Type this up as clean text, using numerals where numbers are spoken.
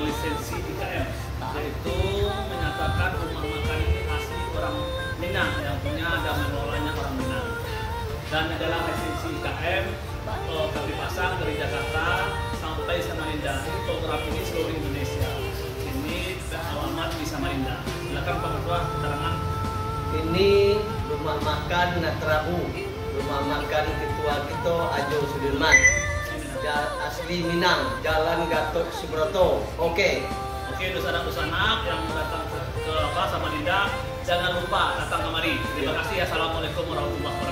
lisensi IKM, yaitu menyatakan rumah makan ini asli orang Minang, yang punya dan mengelolanya orang Minang. Dan adalah lisensi IKM kami pasang dari Jakarta sampai Samarinda. Ini program ini seluruh Indonesia. Ini alamat di Samarinda. Silakan Pak Ketua keterangan. Ini rumah makan Natrabu, rumah makan Ketua Kito Ajo Sudirman, asli Minang, Jalan Gatot Subroto. Oke, dosa-dosa yang datang ke Samarinda, jangan lupa datang kemari. Terima kasih. Assalamualaikum warahmatullahi wabarakatuh.